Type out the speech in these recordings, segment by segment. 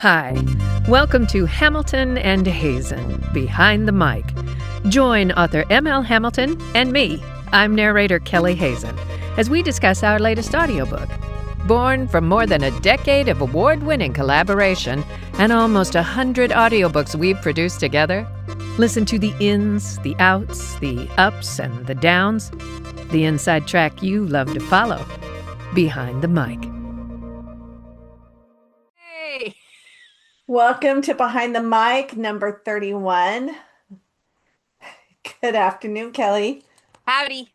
Hi, welcome to Hamilton and Hazen, Behind the Mic. Join author M.L. Hamilton and me, I'm narrator Kelley Hazen, as we discuss our latest audiobook. Born from more than a decade of award-winning collaboration and almost 100 audiobooks we've produced together, listen to the ins, the outs, the ups, and the downs, the inside track you love to follow, Behind the Mic. Hey! Welcome to Behind the Mic, number 31. Good afternoon, Kelley. Howdy.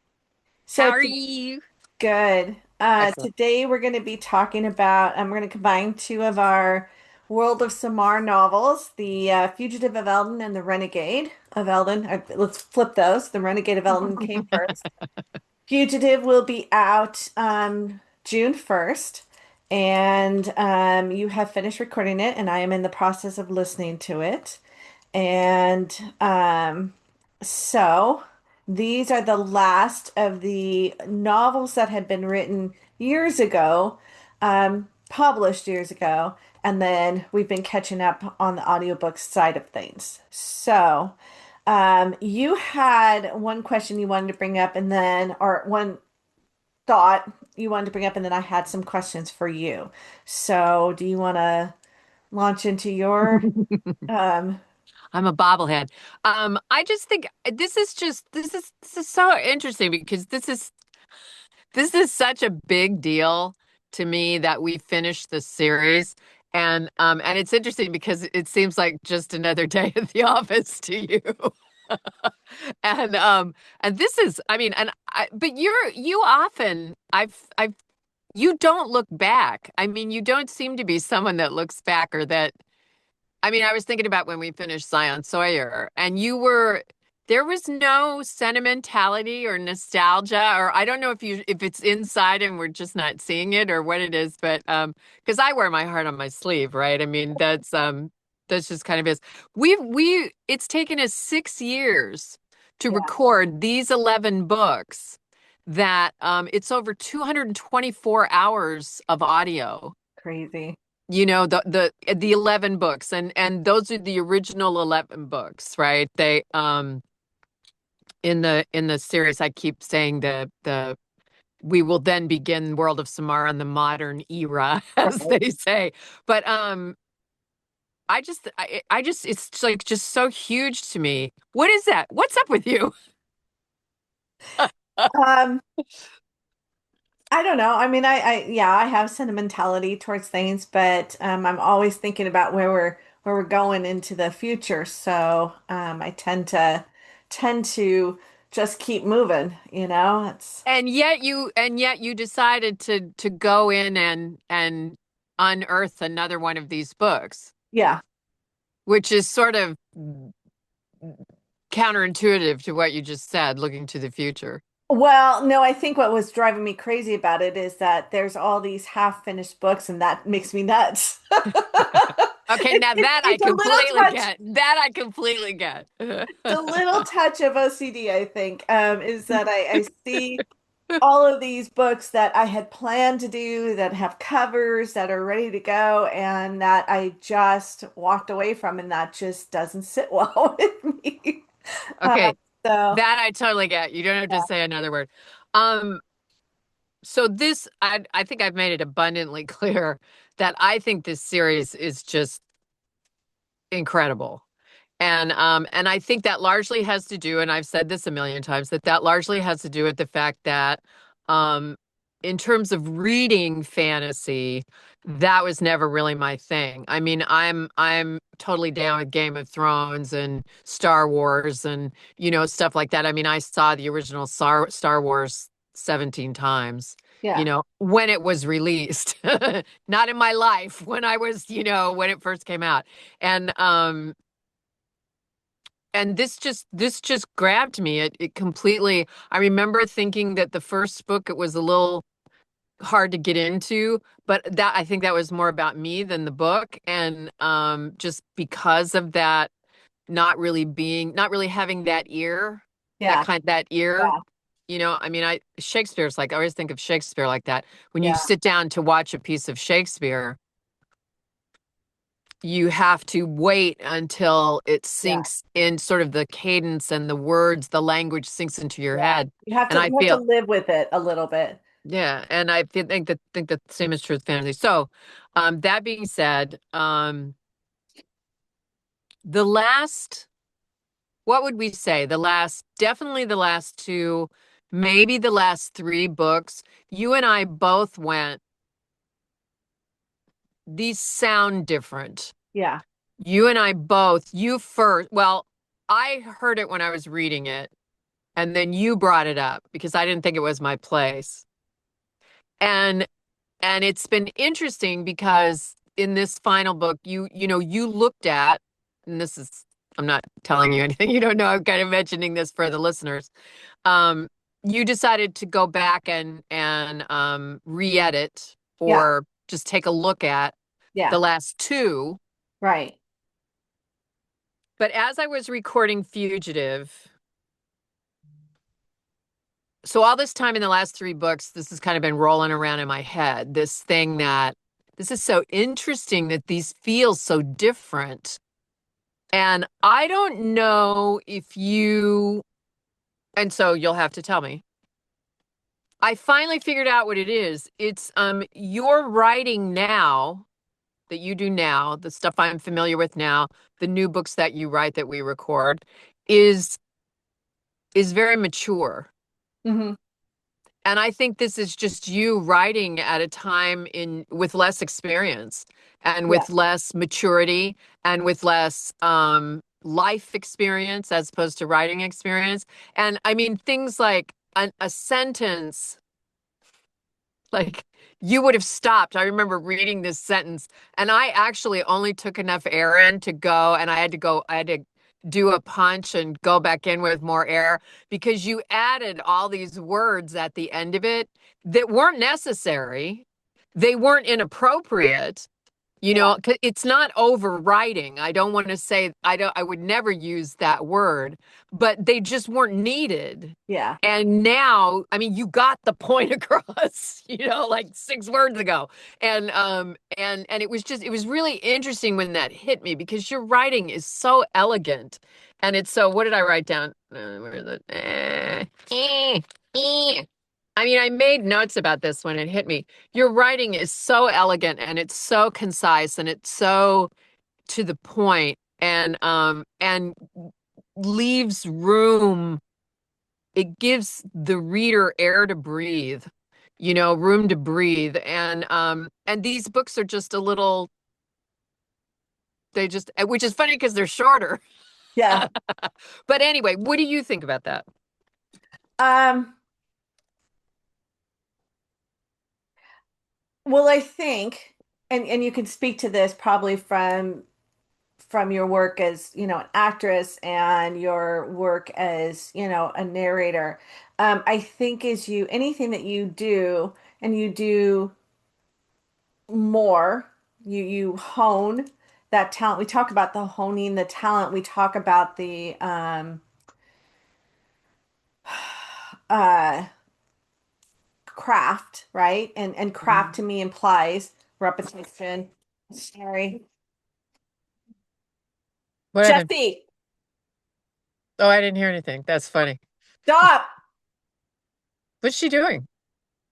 So How are you? good. Excellent. Today we're going to be talking about, we're going to combine two of our World of Samar novels, the Fugitive of Eldon and the Renegade of Eldon. Let's flip those. The Renegade of Eldon came first. Fugitive will be out June 1st. And you have finished recording it, and I am in the process of listening to it. And so these are the last of the novels that had been written years ago, published years ago, and then we've been catching up on the audiobook side of things. So you had one question you wanted to bring up, and then, or one thought you wanted to bring up, and then I had some questions for you. So do you want to launch into your um I'm a bobblehead. I just think this is so interesting because this is such a big deal to me that we finished the series. And it's interesting because it seems like just another day at the office to you. And this is, I mean, but you often, you don't look back. I mean, you don't seem to be someone that looks back or that, I mean, I was thinking about when we finished Scion Sawyer and there was no sentimentality or nostalgia, or I don't know if it's inside and we're just not seeing it or what it is, but, because I wear my heart on my sleeve, right? I mean, that's just kind of is. It's taken us 6 years to yeah, record these 11 books that, it's over 224 hours of audio. crazy. You know, the 11 books, and those are the original 11 books, right? They in the series I keep saying the we will then begin World of Samar in the modern era, as Right. they say. But I just it's like just so huge to me. What is that? What's up with you? Um, I don't know. I mean, yeah, I have sentimentality towards things, but I'm always thinking about where we're going into the future. So I tend to just keep moving, you know? It's And yet you decided to go in and unearth another one of these books, yeah. which is sort of counterintuitive to what you just said, looking to the future. Well, no, I think what was driving me crazy about it is that there's all these half-finished books, and that makes me nuts. Okay, now that I It's a little completely touch. get. That I completely get. The little touch of OCD, I think, is that I see all of these books that I had planned to do that have covers that are ready to go and that I just walked away from, and that just doesn't sit well with me. Uh, Okay, so, that I totally get. You don't have to say another word. Um, so this, I think I've made it abundantly clear that I think this series is just incredible. And I think that largely has to do, and I've said this a million times, that largely has to do with the fact that, um, in terms of reading fantasy, that was never really my thing. I mean, I'm totally down with Game of Thrones and Star Wars and stuff like that. I mean, I saw the original Star Wars 17 times. yeah, When it was released, not in my life when I was, when it first came out. And this just grabbed me. It completely. I remember thinking that the first book, it was a little hard to get into, but that I think that was more about me than the book. And just because of that, not really having that ear, yeah, that ear. yeah, I mean, Shakespeare's like, I always think of Shakespeare like that. When you yeah, sit down to watch a piece of Shakespeare, you have to wait until it Yeah. sinks in, sort of the cadence and the words, the language sinks into your Yeah. head. You have And to I you have to feel, live with it a little bit. yeah, and think that the same is true with fantasy. So, that being said, the last, what would we say? Definitely the last two, maybe the last three books, you and I both went, these sound different. Yeah. You and I both, you first, well, I heard it when I was reading it, and then you brought it up because I didn't think it was my place. And it's been interesting because in this final book, you looked at, and this is, I'm not telling you anything you don't know. I'm kind of mentioning this for the listeners. Um, you decided to go back and re-edit Yeah. or just take a look at the Yeah. last two. Right. But as I was recording Fugitive, so all this time in the last three books, this has kind of been rolling around in my head. This is so interesting that these feel so different. And I don't know if you, and so you'll have to tell me. I finally figured out what it is. It's your writing now that you do now, the stuff I'm familiar with now, the new books that you write that we record is very mature. Hmm. And I think this is just you writing at a time with less experience and Yeah. with less maturity and with less life experience as opposed to writing experience. And I mean, things like a sentence, like you would have stopped. I remember reading this sentence, and I actually only took enough air in to go, and I had to do a punch and go back in with more air because you added all these words at the end of it that weren't necessary. They weren't inappropriate. Yeah. 'Cause it's not overwriting. I don't want to say, I would never use that word, but they just weren't needed. Yeah. And now, I mean, you got the point across, like 6 words ago. And it was really interesting when that hit me because your writing is so elegant. And it's so, what did I write down? Where is it? I mean, I made notes about this when it hit me. Your writing is so elegant and it's so concise and it's so to the point and leaves room. It gives the reader air to breathe, room to breathe. And these books are just a little, which is funny because they're shorter. Yeah. But anyway, what do you think about that? Um, well, I think, and you can speak to this probably from your work as, an actress and your work as, a narrator. I think as anything that you do and you do more, you hone that talent. We talk about the honing the talent. We talk about the uh craft, right? And craft to me implies repetition. Sorry. What happened? Jesse, Oh, I didn't hear anything. That's funny. stop. What's she doing?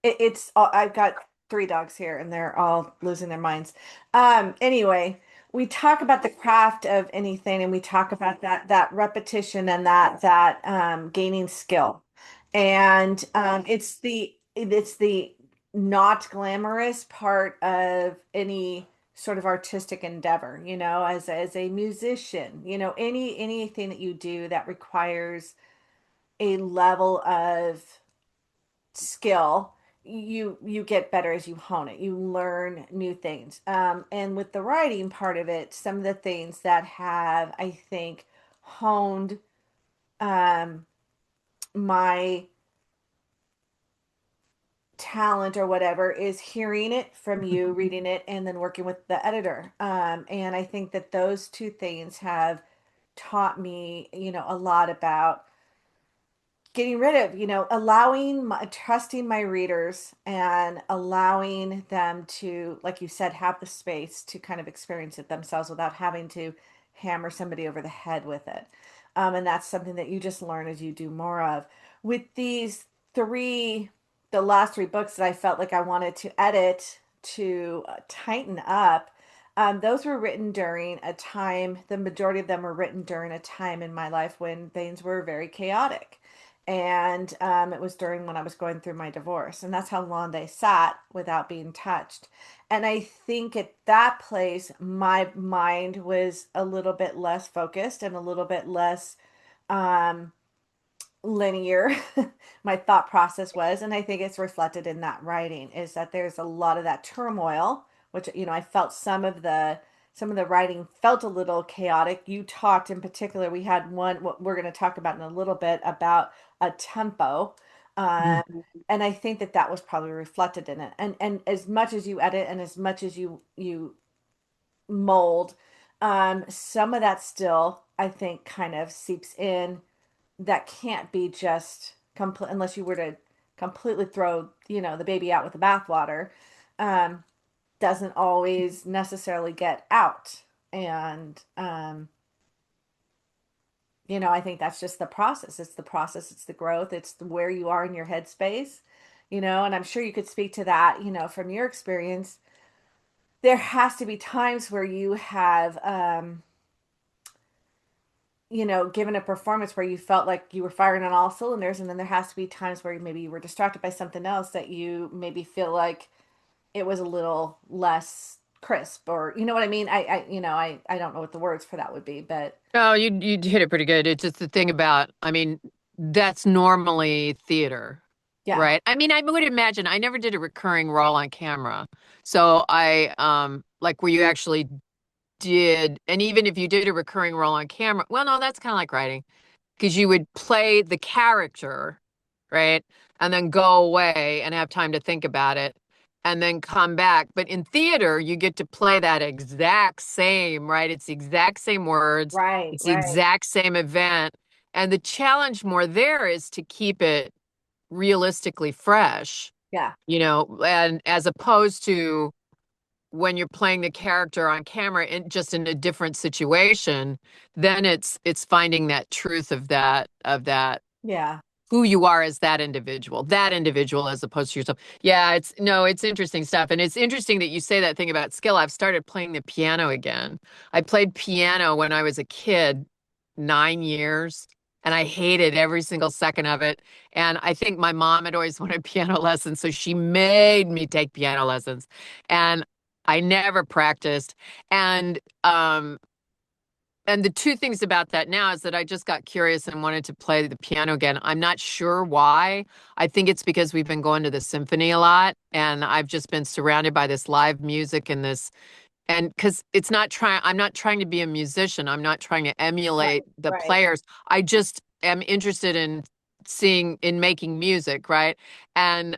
It's I've got three dogs here and they're all losing their minds. Anyway, we talk about the craft of anything and we talk about that repetition and that gaining skill. And it's the not glamorous part of any sort of artistic endeavor, as a musician, anything that you do that requires a level of skill. You get better as you hone it. You learn new things. And with the writing part of it, some of the things that have, I think, honed um, my talent or whatever is hearing it from you, reading it, and then working with the editor. And I think that those two things have taught me, a lot about getting rid of, trusting my readers and allowing them to, like you said, have the space to kind of experience it themselves without having to hammer somebody over the head with it. And that's something that you just learn as you do more of. With these three, the last three books that I felt like I wanted to edit to tighten up, those were written during a time, the majority of them were written during a time in my life when things were very chaotic. And it was during when I was going through my divorce. And that's how long they sat without being touched. And I think at that place, my mind was a little bit less focused and a little bit less um, linear. My thought process was, and I think it's reflected in that writing, is that there's a lot of that turmoil, which, I felt some of the writing felt a little chaotic. You talked in particular, we had one, what we're going to talk about in a little bit, about a tempo. Mm. Um, and I think that that was probably reflected in it. And as much as you edit and as much as you mold, some of that still, I think, kind of seeps in. That can't be just complete unless you were to completely throw, the baby out with the bathwater. Um, doesn't always necessarily get out. And I think that's just the process. It's the process, it's the growth, it's where you are in your headspace, and I'm sure you could speak to that, from your experience. There has to be times where you have given a performance where you felt like you were firing on all cylinders, and then there has to be times where maybe you were distracted by something else that you maybe feel like it was a little less crisp, or you know what I mean? I don't know what the words for that would be, but Oh, you hit it pretty good. It's just the thing about, I mean, that's normally theater, yeah, right? I mean, I would imagine I never did a recurring role on camera. So I like where you actually did, and even if you did a recurring role on camera, well, no, that's kind of like writing because you would play the character, right? And then go away and have time to think about it and then come back. But in theater, you get to play that exact same, right? It's the exact same words, right, it's the right, exact same event. And the challenge more there is to keep it realistically fresh, yeah, and as opposed to when you're playing the character on camera in just in a different situation, then it's finding that truth of that yeah, who you are as that individual as opposed to yourself. Yeah, it's interesting stuff. And it's interesting that you say that thing about skill. I've started playing the piano again. I played piano when I was a kid, 9 years, and I hated every single second of it. And I think my mom had always wanted piano lessons, so she made me take piano lessons. And I never practiced. And and the two things about that now is that I just got curious and wanted to play the piano again. I'm not sure why. I think it's because we've been going to the symphony a lot and I've just been surrounded by this live music and this, and because I'm not trying to be a musician. I'm not trying to right, emulate the right, players. I just am interested in making music, right? And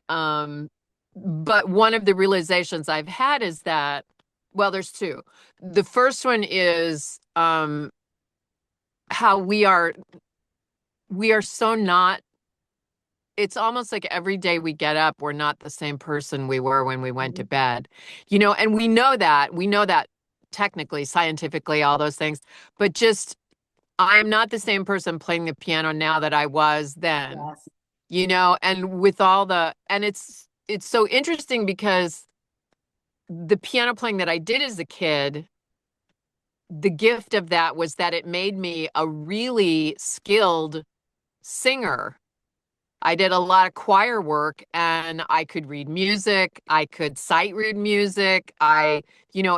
but one of the realizations I've had is that, well, there's two. The first one is how we are so not, it's almost like every day we get up, we're not the same person we were when we went to mhm, bed. And we know that technically, scientifically, all those things, but just I'm not the same person playing the piano now that I was then, yes, and with all and it's so interesting because the piano playing that I did as a kid, the gift of that was that it made me a really skilled singer. I did a lot of choir work and I could read music. I could sight read music. I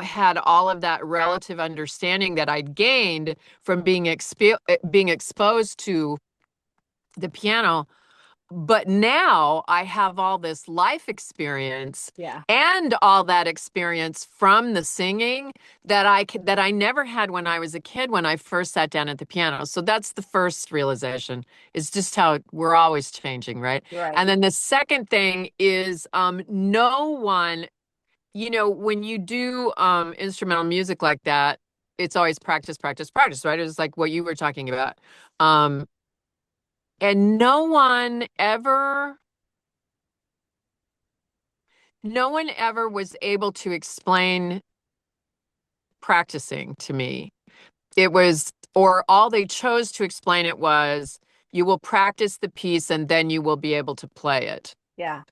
had all of that relative understanding that I'd gained from being exposed to the piano. But now I have all this life experience yeah, and all that experience from the singing that I never had when I was a kid when I first sat down at the piano. So that's the first realization, is just how we're always changing, right? right, And then the second thing is no one, when you do instrumental music like that, it's always practice, practice, practice, right? It's like what you were talking about. Um And no one ever was able to explain practicing to me. It was, or all they chose to explain it was, you will practice the piece and then you will be able to play it. Yeah.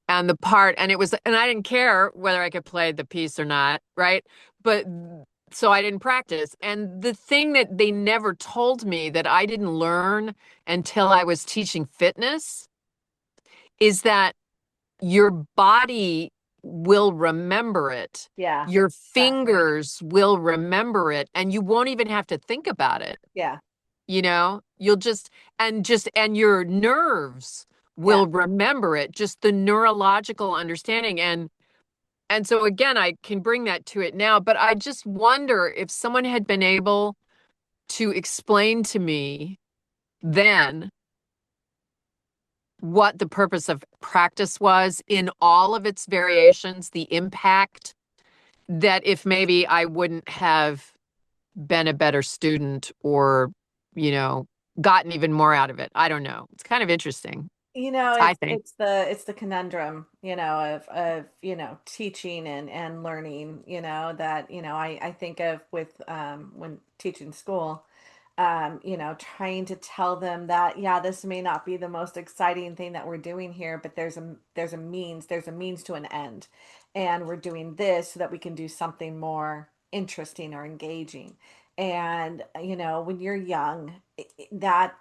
And and I didn't care whether I could play the piece or not, right? But so I didn't practice. And the thing that they never told me that I didn't learn until I was teaching fitness is that your body will remember it. Yeah. Your Exactly. fingers will remember it, and you won't even have to think about it. Yeah. You'll and your nerves Yeah. will remember it, just the neurological understanding. And so again, I can bring that to it now, but I just wonder if someone had been able to explain to me then what the purpose of practice was in all of its variations, the impact, that if maybe I wouldn't have been a better student or, you know, gotten even more out of it. I don't know. It's kind of interesting, I think. It's the conundrum, teaching and learning, that, I think of with when teaching school, trying to tell them that, yeah, this may not be the most exciting thing that we're doing here, but there's a means to an end. And we're doing this so that we can do something more interesting or engaging. And, when you're young, that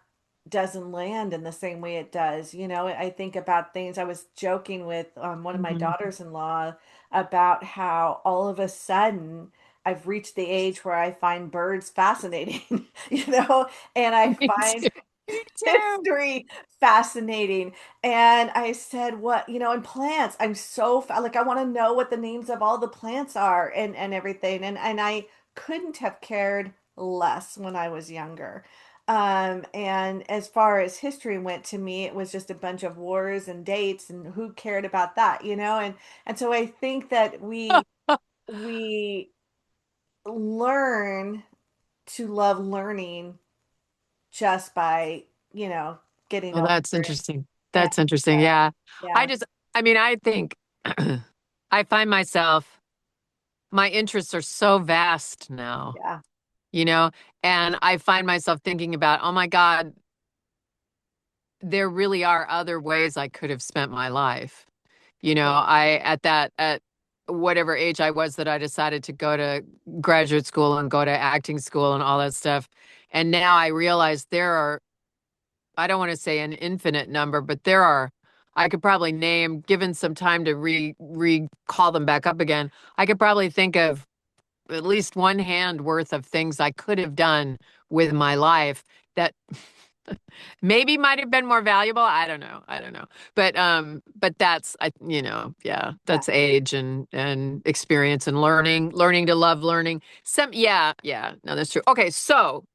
doesn't land in the same way it does. I think about things. I was joking with one of my Mhm. daughters-in-law about how all of a sudden I've reached the age where I find birds fascinating, and I Me find too. Me too. history fascinating. And I said, what, and plants, I'm so like, I want to know what the names of all the plants are and everything. And I couldn't have cared less when I was younger. And as far as history went, to me, it was just a bunch of wars and dates, and who cared about that, and so I think that we learn to love learning just by, getting Well, that's older. interesting. And That's interesting. Yeah. I yeah, just, I mean, I think I find my interests are so vast now, yeah, you know, and I find myself thinking about, oh my God, there really are other ways I could have spent my life. yeah, At whatever age I was that I decided to go to graduate school and go to acting school and all that stuff. And now I realize I don't want to say an infinite number, but I could probably name, given some time to recall them back up again, I could probably think of at least one hand worth of things I could have done with my life that maybe might have been more valuable. I don't know. I don't know. But yeah, yeah. that's age and experience and learning to love learning. Yeah. No, that's true. Okay, so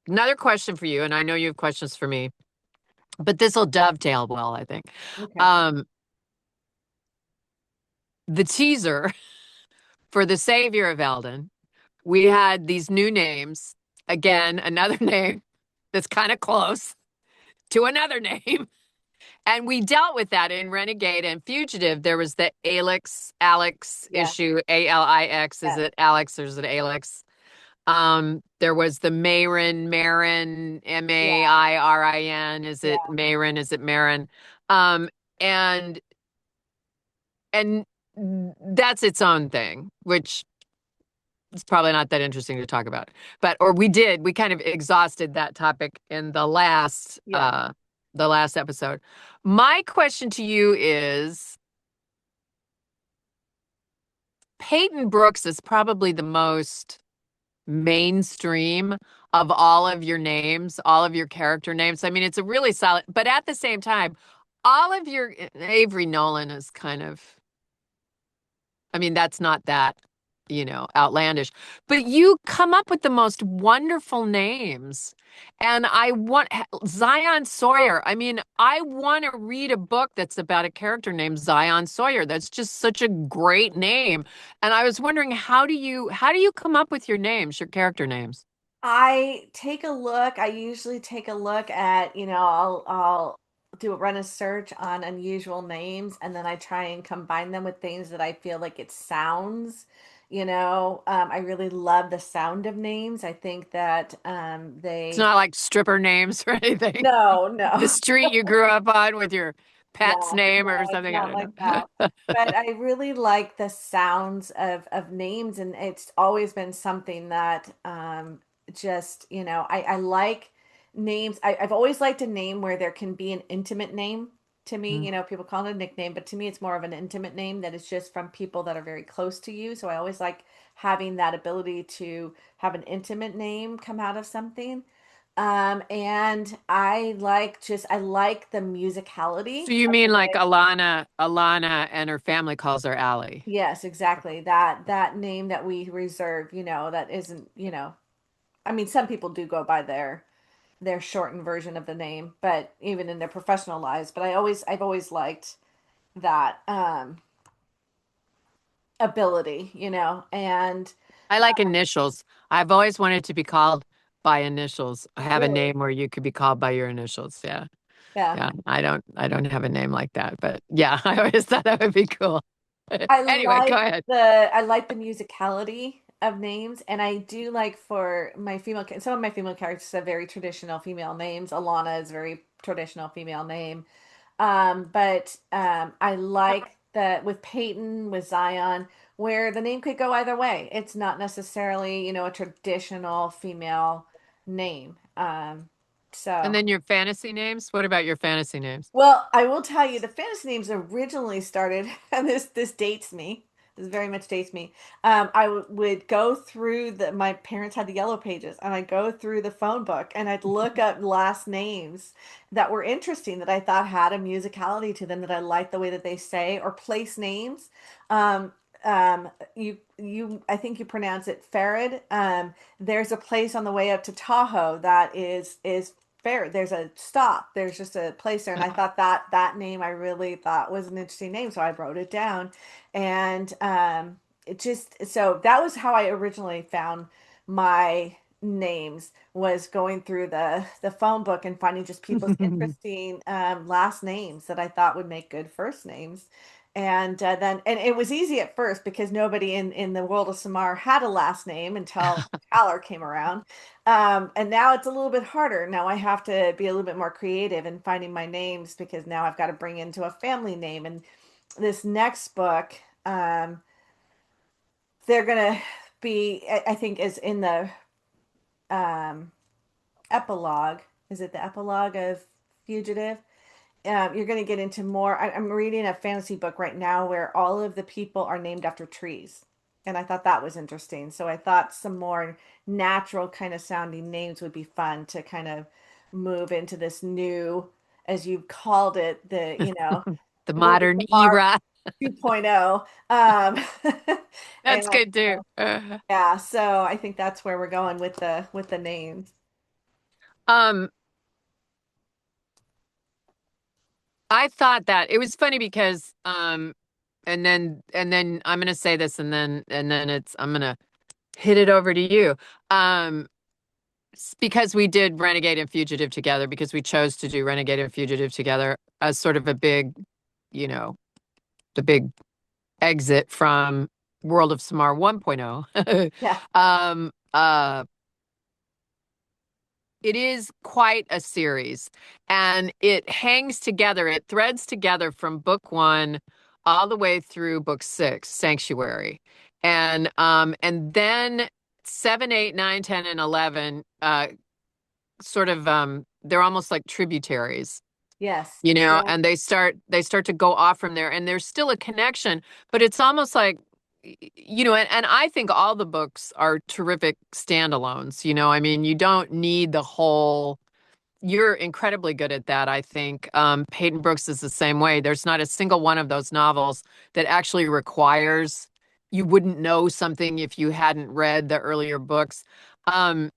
another question for you, and I know you have questions for me, but this will dovetail well, I think. Okay. Um, the teaser for the Savior of Eldon, we had these new names. Again, another name that's kind of close to another name. And we dealt with that in Renegade and Fugitive. There was the Alex Yeah, issue, Alix. Is yeah, it Alex or is it Alex? There was the Marin, yeah, Mairin. Is it yeah, Marin? Is it Marin? Um, and and that's its own thing, which is probably not that interesting to talk about. We kind of exhausted that topic in yeah. the last episode. My question to you is, Peyton Brooks is probably the most mainstream of all of your names, all of your character names. I mean, it's a really solid, but at the same time, all of your Avery Nolan is kind of, I mean, that's not that, outlandish. But you come up with the most wonderful names. And I want Zion Sawyer. I mean, I want to read a book that's about a character named Zion Sawyer. That's just such a great name. And I was wondering, how do you come up with your names, your character names? I take a look. I usually take a look at, I'll do run a search on unusual names, and then I try and combine them with things that I feel like it sounds. I really love the sound of names. I think that It's they not like stripper names or anything. no, The no. street you grew up on with your pet's Yeah, name no, or it's something. I not like don't that. know. But I really like the sounds of names, and it's always been something that just, I like names. I've always liked a name where there can be an intimate name to me. People call it a nickname, but to me it's more of an intimate name that is just from people that are very close to you. So I always like having that ability to have an intimate name come out of something. And I like the musicality So you of the mean like way. Alana and her family calls her Allie. Yes, exactly. That name that we reserve, that isn't, I mean, some people do go by their shortened version of the name, but even in their professional lives. But I've always liked that ability, and I like initials. I've always wanted to be called by initials. I have a really, name where you could be called by your initials. Yeah. yeah. Yeah. I don't have a name like that, but yeah, I always thought that would be cool. I Anyway, go like ahead. I like the musicality of names, and I do like for my some of my female characters have very traditional female names. Alana is a very traditional female name. But I like that with Peyton, with Zion, where the name could go either way. It's not necessarily, a traditional female name. And So then your fantasy names? What about your fantasy names? well, I will tell you, the fantasy names originally started, and this dates me. This very much dates me. Would go through my parents had the yellow pages, and I'd go through the phone book, and I'd look up last names that were interesting that I thought had a musicality to them that I liked the way that they say, or place names. Um, I think you pronounce it Farad. There's a place on the way up to Tahoe that is fair. There's a stop. There's just a place there, and I thought that name I really thought was an interesting name, so I wrote it down, and it just so that was how I originally found my names was going through the phone book and finding just people's interesting last names that I thought would make good first names. And it was easy at first because nobody in the world of Samar had a last name until Tyler came around. And now it's a little bit harder. Now I have to be a little bit more creative in finding my names because now I've got to bring into a family name. And this next book, they're gonna be, I think, is in the um, epilogue. Is it the epilogue of Fugitive? You're going to get into more. I'm reading a fantasy book right now where all of the people are named after trees. And I thought that was interesting. So I thought some more natural kind of sounding names would be fun to kind of move into this new, as you called it, The World of modern Samar era. 2.0. And That's good too. yeah, so I think that's where we're going with the names. Um, I thought that it was funny because and then I'm gonna say this and then I'm gonna hit it over to you. Um because we did Renegade and Fugitive together because we chose to do Renegade and Fugitive together as sort of a big, you know, the big exit from World of Samar 1.0. Yeah. um uh It is quite a series, and it hangs together, it threads together from book one all the way through book six, Sanctuary. And then seven, eight, nine, 10, and 11 sort of they're almost like tributaries, Yes. you know, Yeah. and they start to go off from there, and there's still a connection, but it's almost like and I think all the books are terrific standalones. I mean, you don't need the whole. You're incredibly good at that, I think. Peyton Brooks is the same way. There's not a single one of those novels that actually requires you wouldn't know something if you hadn't read the earlier books. Um,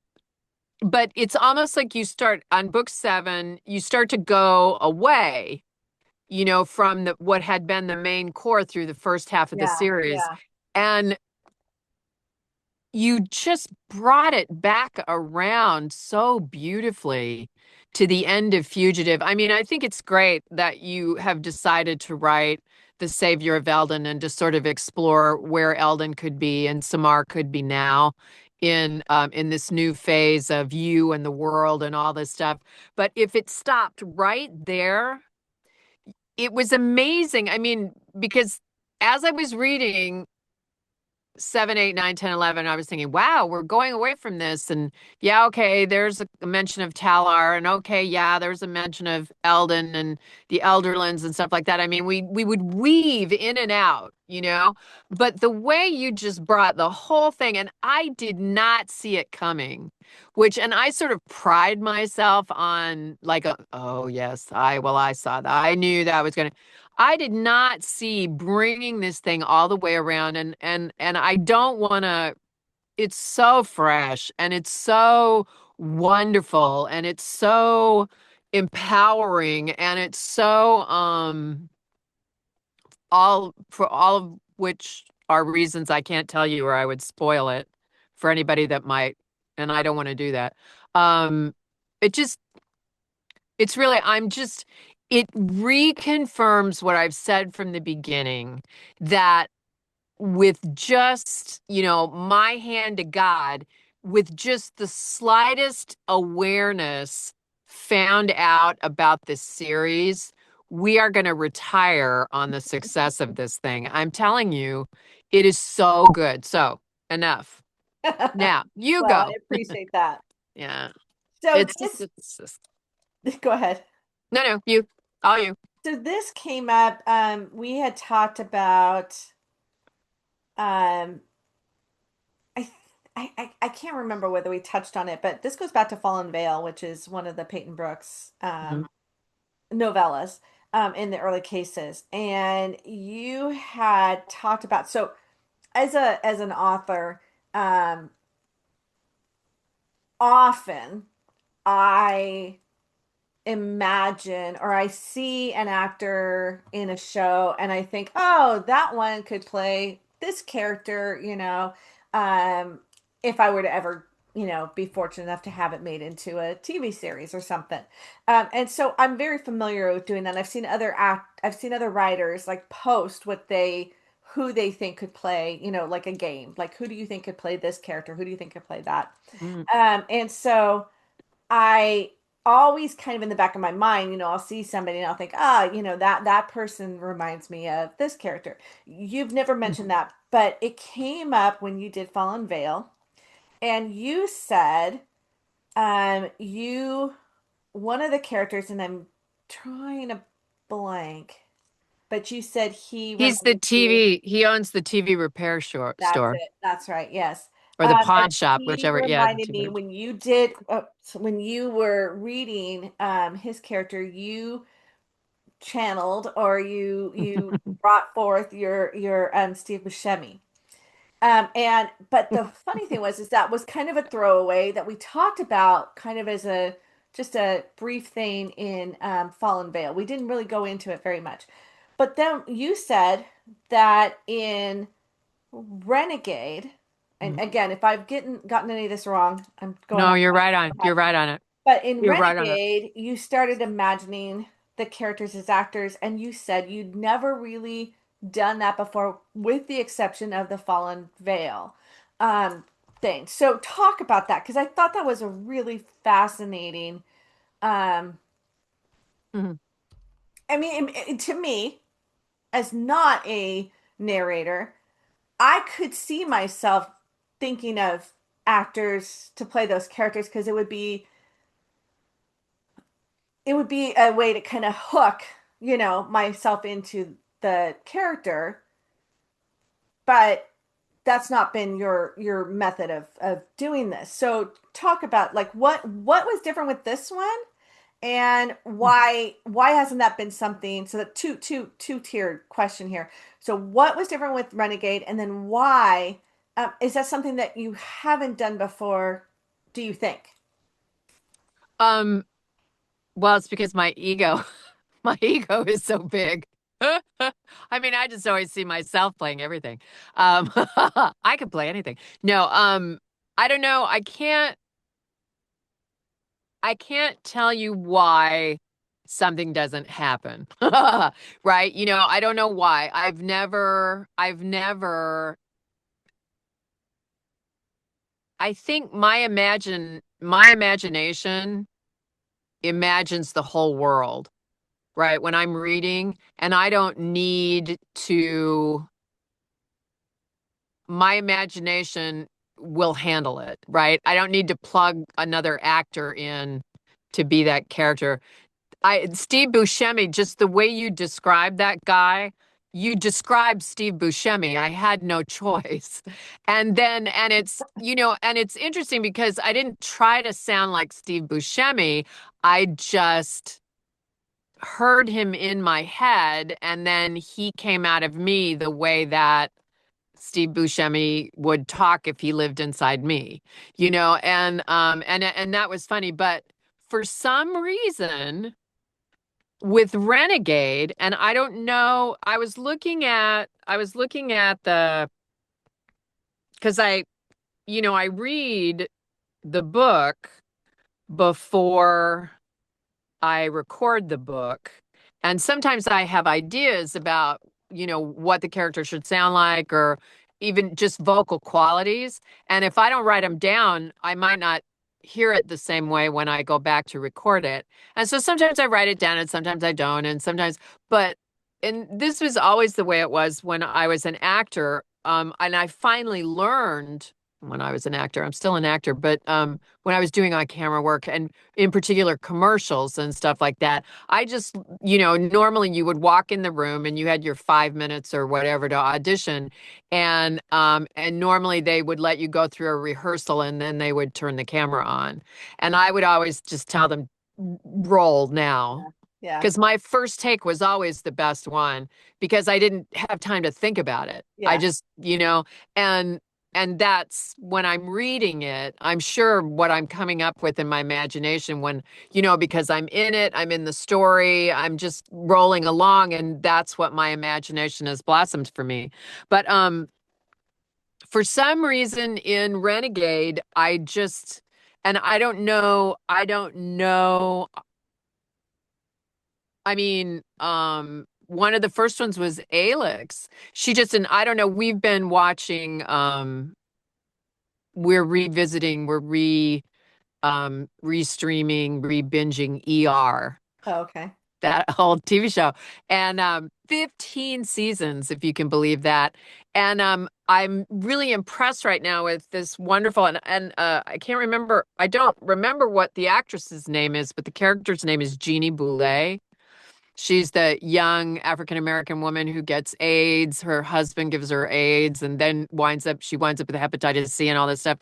but it's almost like you start on book seven, you start to go away, from what had been the main core through the first half of the Yeah. series. Yeah. And you just brought it back around so beautifully to the end of Fugitive. I mean, I think it's great that you have decided to write the savior of Eldon and to sort of explore where Eldon could be and Samar could be now in this new phase of you and the world and all this stuff. But if it stopped right there, it was amazing. I mean, because as I was reading 7, 8, 9, 10, 11, I was thinking, wow, we're going away from this. And yeah, okay, there's a mention of Talar, and okay, yeah, there's a mention of Eldon and the Elderlands and stuff like that. I mean, we would weave in and out, you know, but the way you just brought the whole thing, and I did not see it coming, and I sort of pride myself on like, oh yes, I saw that. I knew that was going to. I did not see bringing this thing all the way around, and I don't want to. It's so fresh and it's so wonderful and it's so empowering and it's so all of which are reasons I can't tell you or I would spoil it for anybody that might, and I don't want to do that. Um it just it's really, it reconfirms what I've said from the beginning, that with just, my hand to God, with just the slightest awareness found out about this series, we are going to retire on the success of this thing. I'm telling you, it is so good. So, enough. Now, you Well, I go. appreciate that. Yeah. So It's this, it's just, go ahead. no, you. All you. So this came up. We had talked about. Um, I, I can't remember whether we touched on it, but this goes back to Fallen Vale, which is one of the Peyton Brooks Mhm. novellas in the early cases. And you had talked about, so as an author, um, often I imagine or I see an actor in a show and I think, oh, that one could play this character, if I were to ever, be fortunate enough to have it made into a TV series or something. And so I'm very familiar with doing that. I've seen other writers like post who they think could play, like a game. Like, who do you think could play this character? Who do you think could play that? Mhm. And so I always kind of in the back of my mind, I'll see somebody and I'll think, that person reminds me of this character. You've never mentioned that, but it came up when you did Fallen Vale, and you said, you one of the characters, and I'm trying to blank, but you said he He's the reminded you. he owns the TV repair That's store it. That's right. Yes. or the And pawn shop, he whichever. Yeah, the reminded me TV. when you did, so when you were reading his character, you channeled or you brought forth your Steve Buscemi. And but the funny thing was is that was kind of a throwaway that we talked about kind of as a just a brief thing in Fallen Vale. We didn't really go into it very much. But then you said that in Renegade, and Mhm. again, if I've gotten any of this wrong, I'm going No, off you're the right top on. of my You're head. right on it. But in You're right on it. Renegade, you started imagining the characters as actors, and you said you'd never really done that before, with the exception of the Fallen Veil um, thing. So talk about that, because I thought that was a really fascinating. Um, Mhm. I mean, to me, as not a narrator, I could see myself thinking of actors to play those characters because it would be a way to kind of hook, myself into the character, but that's not been your method of doing this. So talk about like what was different with this one, and why hasn't that been something? So the two tiered question here. So what was different with Renegade, and then why is that something that you haven't done before? Do you think? Um, well, it's because my ego, my ego is so big. I mean, I just always see myself playing everything. I could play anything. No, I don't know. I can't tell you why something doesn't happen. Right? I don't know why. I think my imagination imagines the whole world, right? When I'm reading, and I don't need to, my imagination will handle it, right? I don't need to plug another actor in to be that character. Steve Buscemi, just the way you described that guy, you described Steve Buscemi. I had no choice. And it's interesting because I didn't try to sound like Steve Buscemi. I just heard him in my head, and then he came out of me the way that Steve Buscemi would talk if he lived inside me, and that was funny. But for some reason, with Renegade, and I don't know, I was looking at the, because I read the book before I record the book. And sometimes I have ideas about, what the character should sound like, or even just vocal qualities. And if I don't write them down, I might not hear it the same way when I go back to record it. And so sometimes I write it down and sometimes I don't. But, and this was always the way it was when I was an actor. And I finally learned when I was an actor, I'm still an actor, but when I was doing on camera work, and in particular commercials and stuff like that, I just, normally you would walk in the room and you had your 5 minutes or whatever to audition. And normally they would let you go through a rehearsal and then they would turn the camera on. And I would always just tell them, roll now. Yeah. Because my first take was always the best one because I didn't have time to think about it. I Yeah. just, and and that's when I'm reading it, I'm sure what I'm coming up with in my imagination when, because I'm in it, I'm in the story, I'm just rolling along, and that's what my imagination has blossomed for me. But for some reason in Renegade, and I don't know. I mean, one of the first ones was Alex. And I don't know, we've been watching, we're revisiting, restreaming, re-binging ER, Oh, okay. that old TV show. And 15 seasons, if you can believe that. And I'm really impressed right now with this wonderful, and I don't remember what the actress's name is, but the character's name is Jeannie Boulet. She's the young African American woman who gets AIDS. Her husband gives her AIDS, and then she winds up with hepatitis C and all this stuff.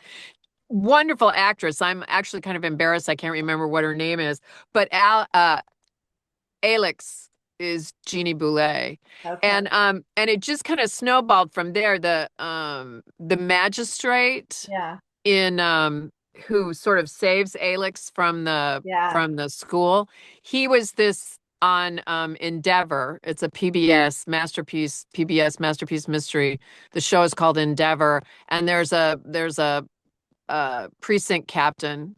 Wonderful actress. I'm actually kind of embarrassed. I can't remember what her name is, but Alex is Jeannie Boulet. Okay. And it just kind of snowballed from there. The magistrate Yeah. in who sort of saves Alex Yeah. from the school. He was this on Endeavor. It's a PBS masterpiece mystery. The show is called Endeavor, and there's a precinct captain,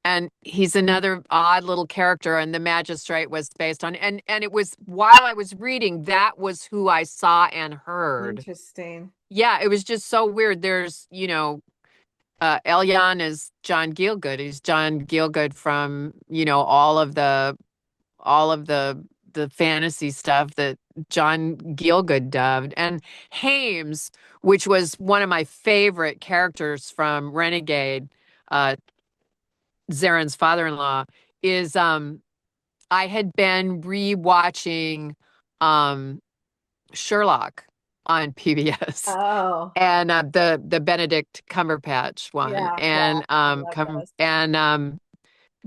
and he's another odd little character, and the magistrate was based on, and it was, while I was reading, that was who I saw and heard. Interesting. Yeah, it was just so weird. There's, Elyon is John Gielgud. He's John Gielgud from, all of the fantasy stuff that John Gielgud dubbed. And Hames, which was one of my favorite characters from Renegade, uh, Zaren's father-in-law, is I had been rewatching um Sherlock on PBS. Oh, And the Benedict Cumberbatch one, yeah. Yeah. and I love those.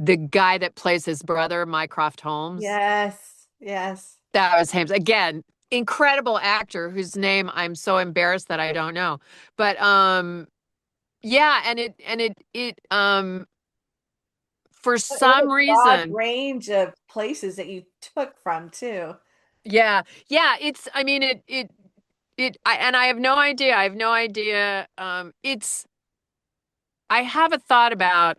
the guy that plays his brother, Mycroft Holmes, Yes. Yes. that was Hames again. Incredible actor whose name I'm so embarrassed that I don't know. But yeah, and it for What some a broad reason, range of places that you took from too. Yeah. Yeah. I mean, and I have no idea. I have no idea. I have a thought about,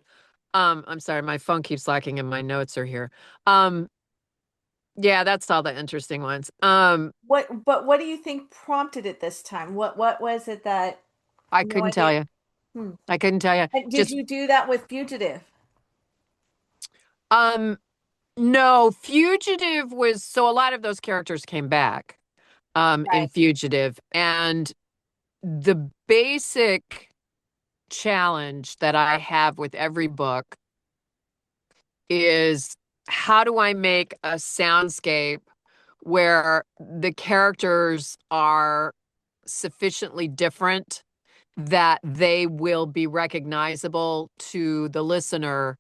I'm sorry, my phone keeps lacking and my notes are here. Um, yeah, that's all the interesting ones. What do you think prompted it this time? What was it that I no couldn't tell idea? you. Hmm. I couldn't tell you. And did Just, you do that with Fugitive? um, no, Fugitive was, so a lot of those characters came back, in Right. Fugitive. And the basic challenge that I have with every book is how do I make a soundscape where the characters are sufficiently different that they will be recognizable to the listener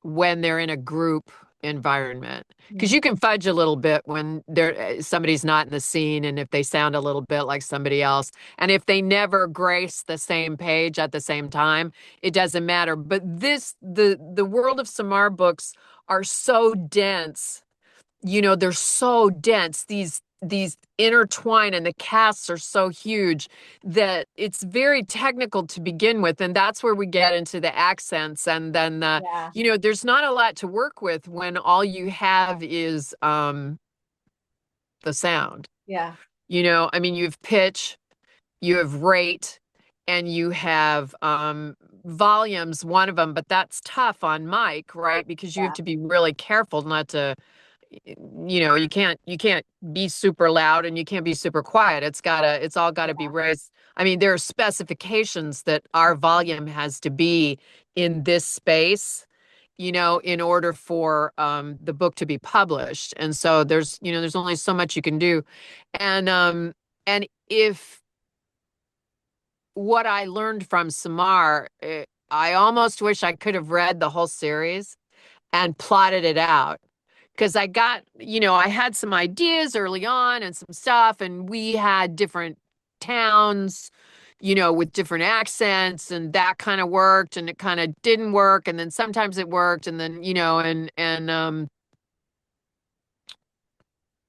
when they're in a group environment, because Hmm. you can fudge a little bit when somebody's not in the scene, and if they sound a little bit like somebody else, and if they never grace the same page at the same time, it doesn't matter. But the World of Samar books are so dense, they're so dense. These intertwine, and the casts are so huge that it's very technical to begin with, and that's where we get into the accents, and then Yeah. there's not a lot to work with when all you have is the sound. Yeah. I mean, you have pitch, you have rate, and you have volumes, one of them, but that's tough on mic, right? Because you have Yeah. to be really careful not to, you can't be super loud and you can't be super quiet. It's all gotta be Yeah. raised. I mean, there are specifications that our volume has to be in this space, in order for the book to be published. And so there's only so much you can do. And if what I learned from Samar, I almost wish I could have read the whole series and plotted it out, because I had some ideas early on and some stuff, and we had different towns, with different accents, and that kind of worked, and it kind of didn't work, and then sometimes it worked, and then,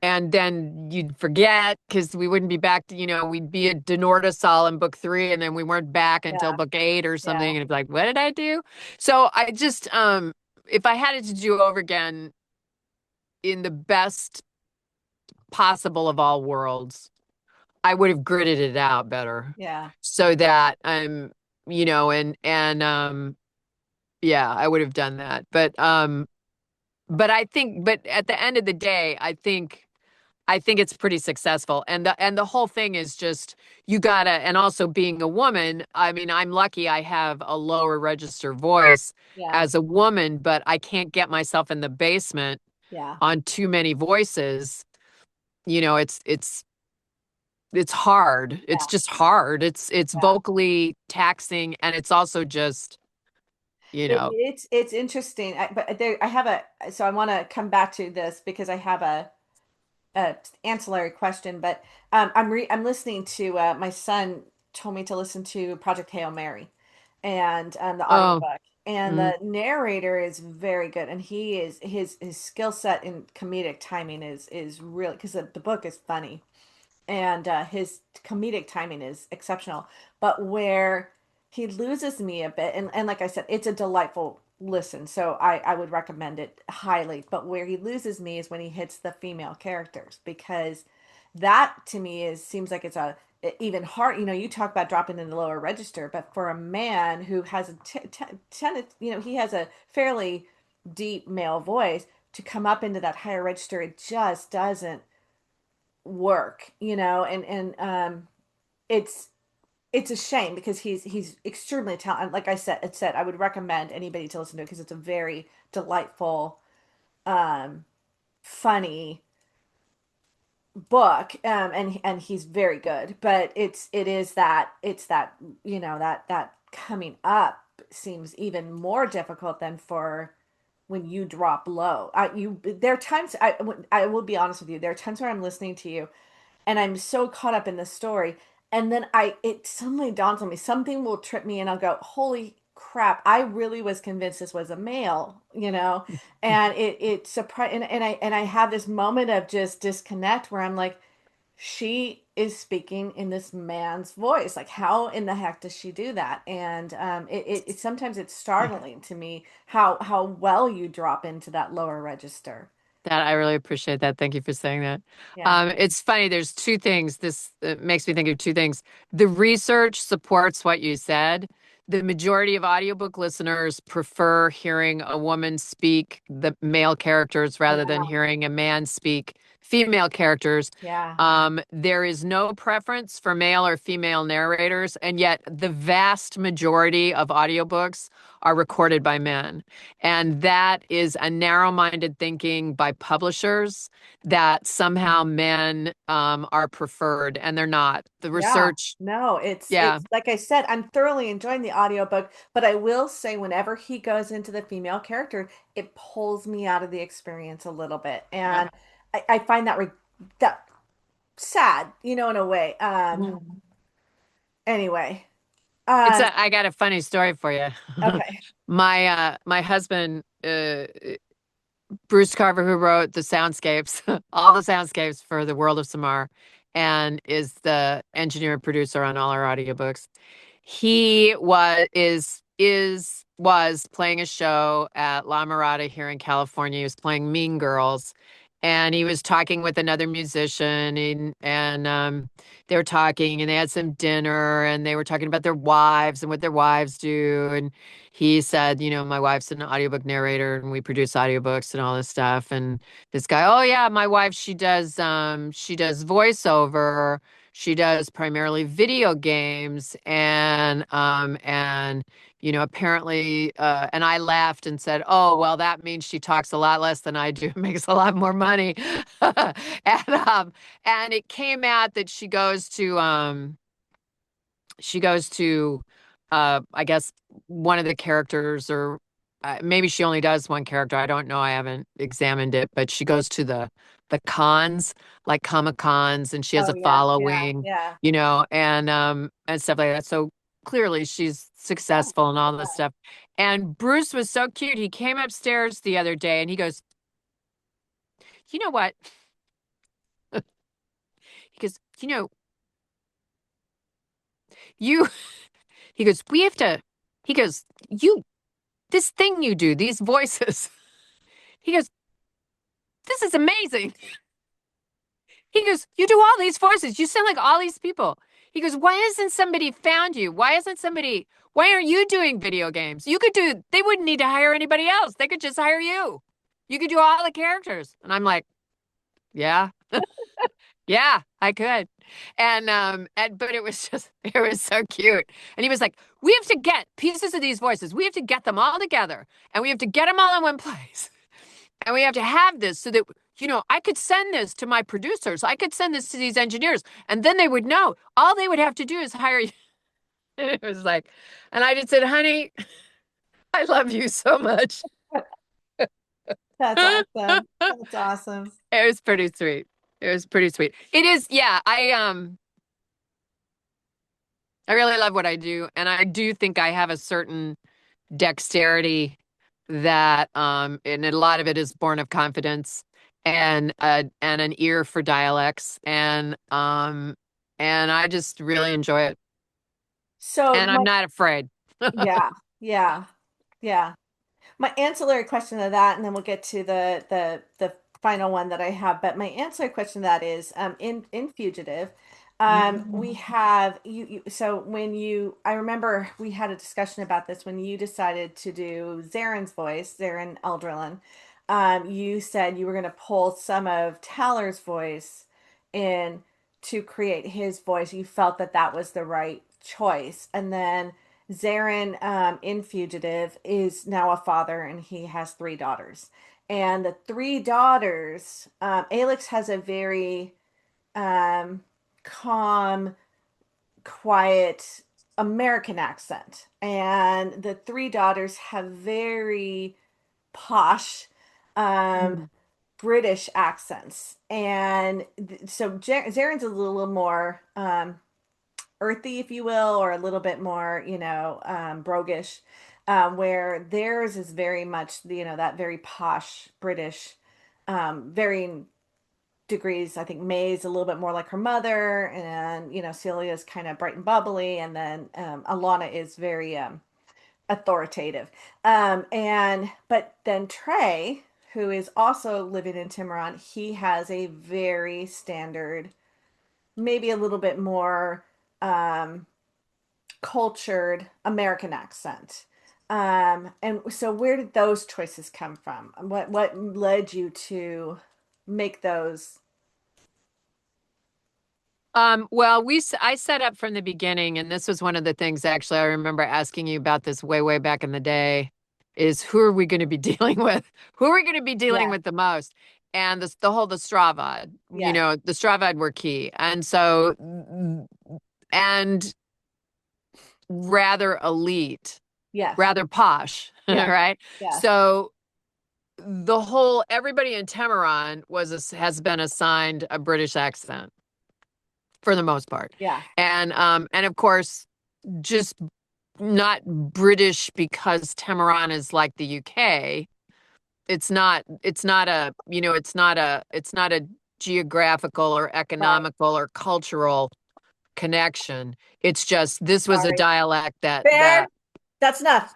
and then you'd forget because we wouldn't be back to, we'd be at Denortasol in book 3, and then we weren't back until Yeah. book 8 or something, Yeah. and it'd be like, what did I do? So I just, if I had it to do over again in the best possible of all worlds, I would have gritted it out better, Yeah. so that and yeah, I would have done that. But I think, but at the end of the day, I think it's pretty successful. And the whole thing is just, you gotta, and also being a woman, I mean, I'm lucky I have a lower register voice Yeah. as a woman, but I can't get myself in the basement Yeah. on too many voices. It's hard. It's Yeah. just hard. It's Yeah. vocally taxing, and it's also just, you know. It's interesting. But there, I have a, so I want to come back to this because I have a ancillary question. But I'm listening to my son told me to listen to Project Hail Mary, and the Oh, audiobook. And mm, the narrator is very good, and he is his skill set in comedic timing is really, because the book is funny, and his comedic timing is exceptional. But where he loses me a bit, and like I said, it's a delightful listen, so I would recommend it highly. But where he loses me is when he hits the female characters, because that to me seems like it's a even hard. You talk about dropping in the lower register, but for a man who has he has a fairly deep male voice, to come up into that higher register, it just doesn't work, and it's a shame, because he's extremely talented. Like I said, I would recommend anybody to listen to it, because it's a very delightful, funny book, and he's very good. But it's that that coming up seems even more difficult than for when you drop low. There are times, I will be honest with you, there are times where I'm listening to you and I'm so caught up in the story. And then it suddenly dawns on me, something will trip me and I'll go, holy crap, I really was convinced this was a male, and it surprised, and I had this moment of just disconnect where I'm like, she is speaking in this man's voice. Like, how in the heck does she do that? And sometimes it's startling to me how well you drop into that lower register. That I really appreciate that. Thank you for saying that. Yeah. It's funny. There's two things. This makes me think of two things. The research supports what you said. The majority of audiobook listeners prefer hearing a woman speak the male characters rather than Yeah. hearing a man speak female characters. Yeah. There is no preference for male or female narrators, and yet the vast majority of audiobooks are recorded by men. And that is a narrow-minded thinking by publishers that somehow men are preferred, and they're not. The Yeah. research, No, it's yeah, it's like I said, I'm thoroughly enjoying the audiobook, but I will say whenever he goes into the female character, it pulls me out of the experience a little bit. yeah. And I find that sad, in a way. Anyway. It's Um, I got a funny story for you. okay. My husband, Bruce Carver, who wrote the soundscapes, all the soundscapes for the World of Samar, and is the engineer and producer on all our audiobooks. He was playing a show at La Mirada here in California. He was playing Mean Girls, and he was talking with another musician, and they were talking, and they had some dinner, and they were talking about their wives and what their wives do. And he said, my wife's an audiobook narrator, and we produce audiobooks and all this stuff. And this guy, oh yeah, my wife, she does voiceover. She does primarily video games, and apparently, and I laughed and said, "Oh, well, that means she talks a lot less than I do, makes a lot more money." And it came out that she goes to I guess one of the characters, or maybe she only does one character. I don't know. I haven't examined it, but she goes to the cons, like Comic Cons, and she has Oh a yeah, yeah, following, yeah. and stuff like that. So clearly she's Oh, successful and all this yeah. stuff. And Bruce was so cute. He came upstairs the other day and he goes, "You know what?" He goes, you he goes, "We have to," he goes, "You this thing you do, these voices." He goes, "This is amazing." He goes, "You do all these voices. You sound like all these people." He goes, "Why hasn't somebody found you? Why aren't you doing video games? They wouldn't need to hire anybody else. They could just hire you. You could do all the characters." And I'm like, "Yeah, yeah, I could." But it was so cute. And he was like, "We have to get pieces of these voices. We have to get them all together, and we have to get them all in one place. And we have to have this so that, I could send this to my producers. I could send this to these engineers, and then they would know. All they would have to do is hire you." It was like, and I just said, "Honey, I love you so much." That's awesome. That's awesome. It was pretty sweet. It was pretty sweet. It is, yeah. I really love what I do, and I do think I have a certain dexterity that and a lot of it is born of confidence and an ear for dialects, and I just really enjoy it, So and I'm not afraid. yeah, yeah, yeah. My ancillary question to that, and then we'll get to the final one that I have. But my ancillary question to that is, in Fugitive, we have So when I remember we had a discussion about this when you decided to do Zaren's voice, Zaren Eldrillin. You said you were going to pull some of Taller's voice in to create his voice. You felt that that was the right choice, and then Zarin, in Fugitive, is now a father and he has three daughters. And the three daughters, Alex has a very calm, quiet American accent. And the three daughters have very posh um, Mm. British accents. And so Zarin's a little more earthy, if you will, or a little bit more, broguish. where theirs is very much, that very posh British, varying degrees. I think May's a little bit more like her mother, and Celia's kind of bright and bubbly, and then Alana is very authoritative. But then Trey, who is also living in Tiburon, he has a very standard, maybe a little bit more um, cultured American accent. And so where did those choices come from? What led you to make those? Well, I set up from the beginning, and this was one of the things actually I remember asking you about this way, way back in the day, is who are we going to be dealing with? Who are we going to be dealing Yeah, with the most? And the Stravad, yes, the Stravad were key. And so, and rather elite, yes, rather posh, yes, right? yes, So everybody in Tamarron has been assigned a British accent for the most part. yeah, And of course, just not British because Tamarron is like the UK. It's not a geographical or right. economical or cultural connection. It's just this was a Sorry. dialect that Fair. That's enough.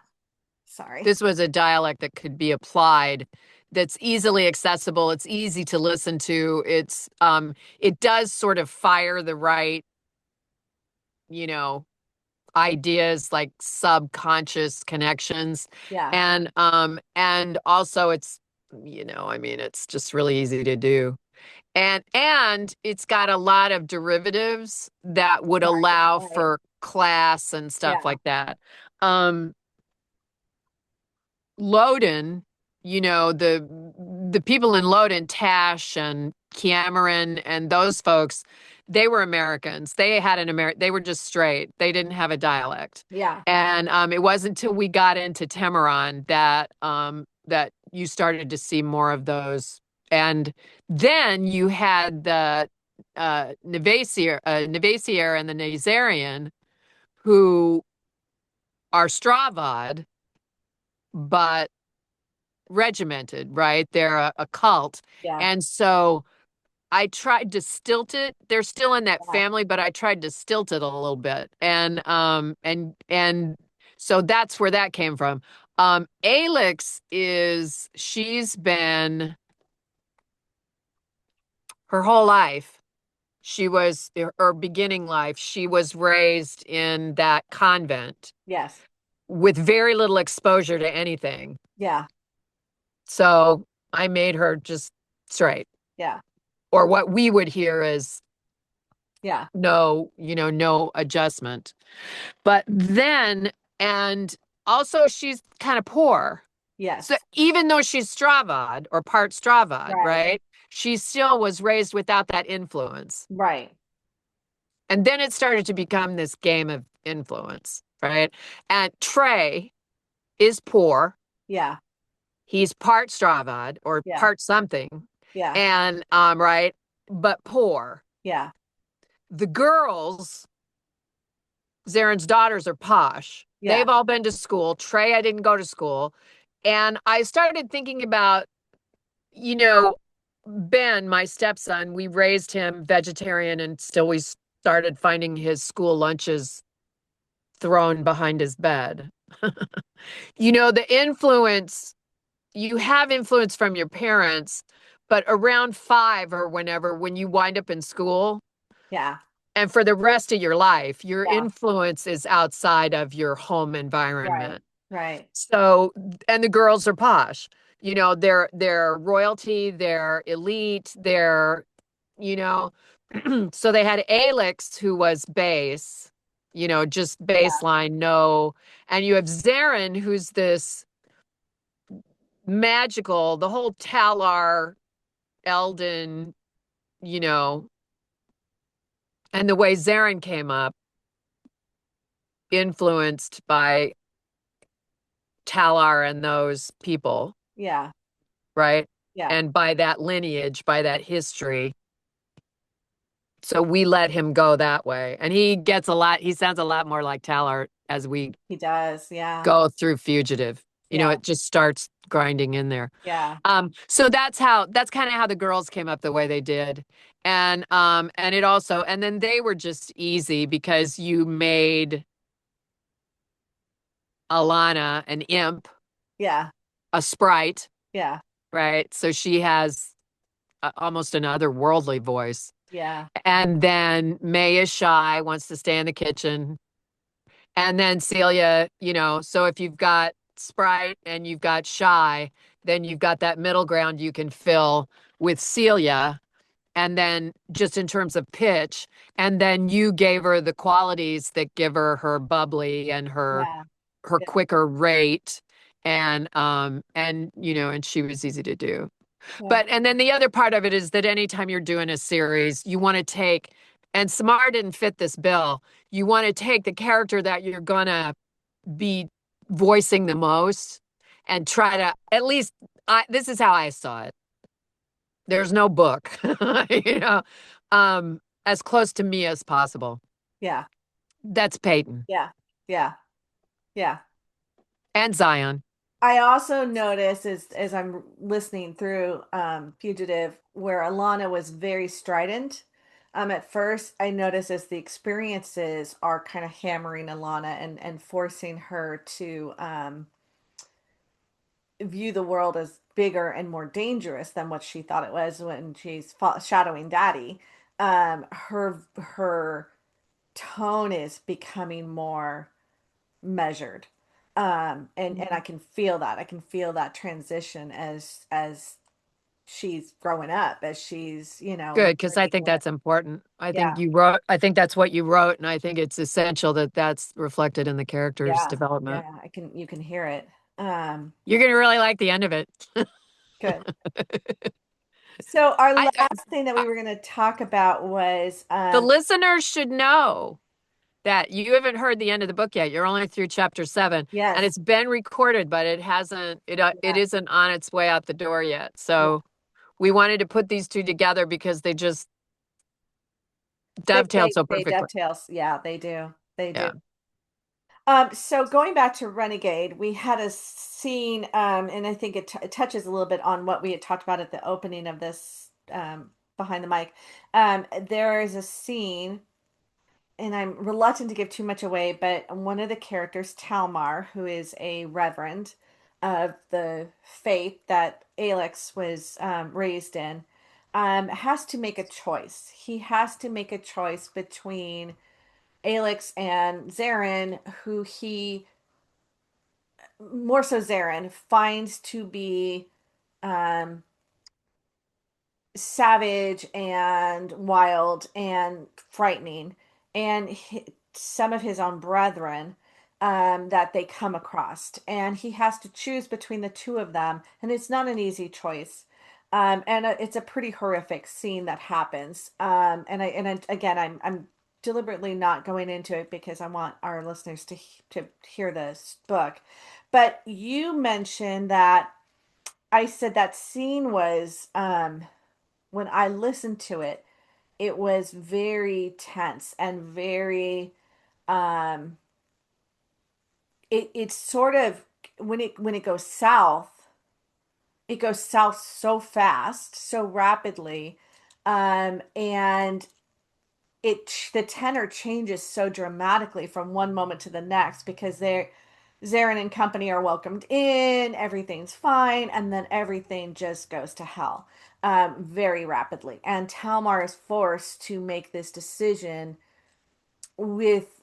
Sorry. this was a dialect that could be applied, that's easily accessible, it's easy to listen to. It does sort of fire the right, you know, ideas, like subconscious connections. Yeah, And also it's just really easy to do. And it's got a lot of derivatives that would right, allow right. for class and stuff Yeah, like that. Um, Loden, the people in Loden, Tash and Cameron and those folks, they were Americans. They were just straight. They didn't have a dialect. yeah, And it wasn't until we got into Tamarron that you started to see more of those. And then you had the Navacier and the Nazarian, who are Stravad, but regimented, right? They're a cult. yeah, And so I tried to stilt it. They're still in that yeah, family, but I tried to stilt it a little bit. And so that's where that came from. Alix she's been her whole life. She was her beginning life. She was raised in that convent yes, with very little exposure to anything. yeah, So I made her just straight, yeah, or what we would hear is yeah, no adjustment. But then, and also she's kind of poor. So yes, even though she's Stravad or part Stravad, right, right? She still was raised without that influence. right, And then it started to become this game of influence, right? And Trey is poor. yeah, He's part Stravad or yeah, part something. yeah, And right, but poor. yeah, The girls, Zaren's daughters, are posh. yeah, They've all been to school. Trey, I didn't go to school. And I started thinking about, you know, Ben, my stepson, we raised him vegetarian, and still we started finding his school lunches thrown behind his bed. The influence, you have influence from your parents, but around 5 or whenever, when you wind up in school, yeah, and for the rest of your life, your yeah, influence is outside of your home right, environment. right, So, and the girls are posh. They're royalty, they're elite, you know, so they had Alix, who was base, just yeah, baseline, no. And you have Zaren, who's this magical, the whole Talar, Eldon, you know, and the way Zaren came up, influenced by Talar and those people, yeah, right? yeah, And by that lineage, by that history. So we let him go that way. And he sounds a lot more like Talar as we He does. Yeah. go through Fugitive. Yeah. It just starts grinding in there. Yeah. So that's kind of how the girls came up the way they did. And it also, and then they were just easy because you made Alana an imp, Yeah. a sprite, Yeah. right? So she has almost an otherworldly voice. Yeah. And then May is shy, wants to stay in the kitchen. And then Celia, so if you've got Sprite and you've got Shy, then you've got that middle ground you can fill with Celia. And then just in terms of pitch, and then you gave her the qualities that give her her bubbly and her Yeah. Yeah. quicker rate. And she was easy to do. Yeah. But and then the other part of it is that anytime you're doing a series, you want to take, and Samar didn't fit this bill, you want to take the character that you're gonna be voicing the most and try to at least this is how I saw it. There's no book, you know, as close to me as possible. Yeah. That's Peyton Yeah. Yeah. Yeah. and Zion. I also noticed as I'm listening through Fugitive where Alana was very strident. At first I noticed as the experiences are kind of hammering Alana and forcing her to view the world as bigger and more dangerous than what she thought it was when she's shadowing Daddy. Her tone is becoming more measured. And I can feel that. I can feel that transition as she's growing up, as she's, Good, because I learning think what. that's important. Yeah, I think that's what you wrote, and I think it's essential that that's reflected in the character's yeah, development. yeah. You can hear it. Um, You're gonna really like the end of it. Good. So our I last thing that we were going to talk about was The listeners should know that you haven't heard the end of the book yet. You're only through chapter 7, and yes, it's been recorded, but it yeah, isn't on its way out the door yet. yeah. So we wanted to put these two together because they just They dovetailed they so they perfectly. dovetails. Yeah, they do. They do. Yeah. So going back to Renegade, we had a scene, and I think it touches a little bit on what we had talked about at the opening of this behind the mic. There is a scene, and I'm reluctant to give too much away, but one of the characters, Talmar, who is a reverend of the faith that Alex was raised in, has to make a choice. He has to make a choice between Alex and Zarin, who he more so Zarin finds to be um, savage and wild and frightening, and some of his own brethren that they come across, and he has to choose between the two of them, and it's not an easy choice. And it's a pretty horrific scene that happens. Again, I'm deliberately not going into it because I want our listeners to hear this book. But you mentioned that I said that scene was when I listened to it, it was very tense and very um it's sort of when it goes south so fast, so rapidly. And the tenor changes so dramatically from one moment to the next because Zarin and company are welcomed in, everything's fine, and then everything just goes to hell very rapidly. And Talmar is forced to make this decision with,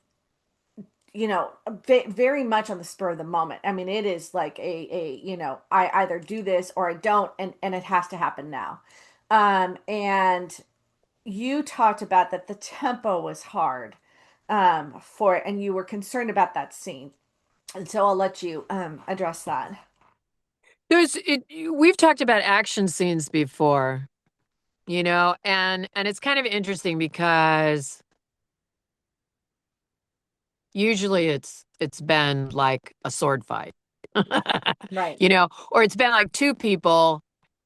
very much on the spur of the moment. I mean, it is like I either do this or I don't, and it has to happen now. And you talked about that the tempo was hard for it, and you were concerned about that scene. And so I'll let you address that. We've talked about action scenes before, and it's kind of interesting because usually it's been like a sword fight. Right. Or it's been like two people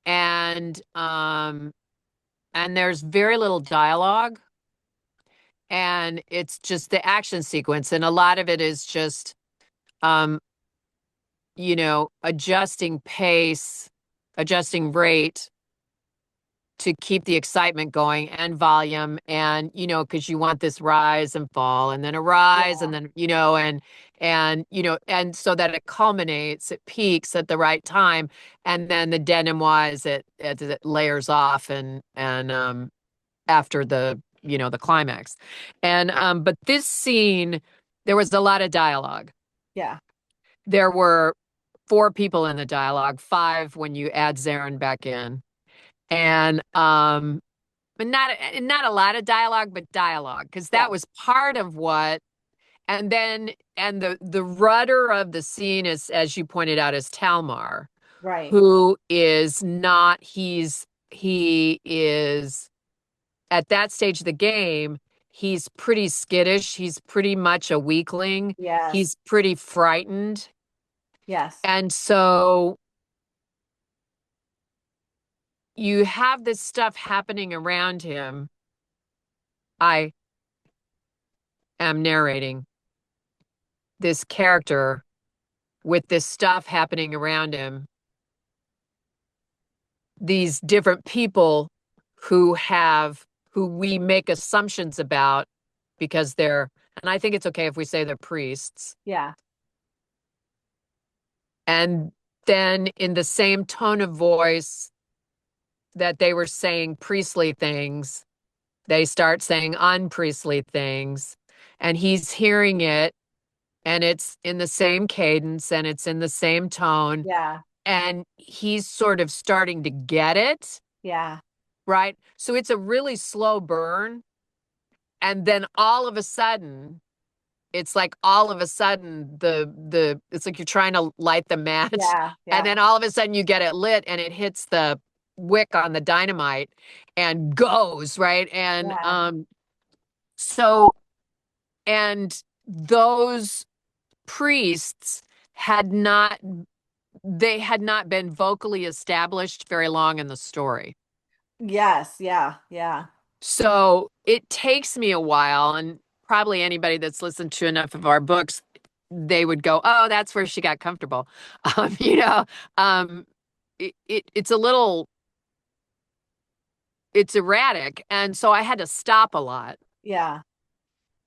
and and there's very little dialogue and it's just the action sequence, and a lot of it is just um adjusting pace, adjusting rate to keep the excitement going, and volume, and because you want this rise and fall and then a rise Yeah. and then and so that it culminates, it peaks at the right time, and then the denouement it layers off, and after the climax. And but this scene, there was a lot of dialogue. Yeah. There were four people in the dialogue, five when you add Zarin back in. And but not a lot of dialogue, but dialogue, because Yeah. that was part of what. And then the rudder of the scene is, as you pointed out, is Talmar, Right. who is not he is at that stage of the game, he's pretty skittish, he's pretty much a weakling, Yes. he's pretty frightened. Yes. And so you have this stuff happening around him. I am narrating this character with this stuff happening around him, these different people who we make assumptions about because and I think it's okay if we say they're priests. Yeah. And then in the same tone of voice that they were saying priestly things, they start saying unpriestly things, and he's hearing it, and it's in the same cadence, and it's in the same tone, Yeah. and he's sort of starting to get it, Yeah. right? So it's a really slow burn, and then all of a sudden, it's like all of a sudden it's like you're trying to light the match, Yeah. and Yeah. then all of a sudden you get it lit, and it hits the wick on the dynamite and goes, right? And Yeah. so and those priests had not they had not been vocally established very long in the story. Yes. Yeah. Yeah. So it takes me a while, and probably anybody that's listened to enough of our books, they would go, "Oh, that's where she got comfortable." Um, you know, um, it's a little, it's erratic, and so I had to stop a lot, Yeah.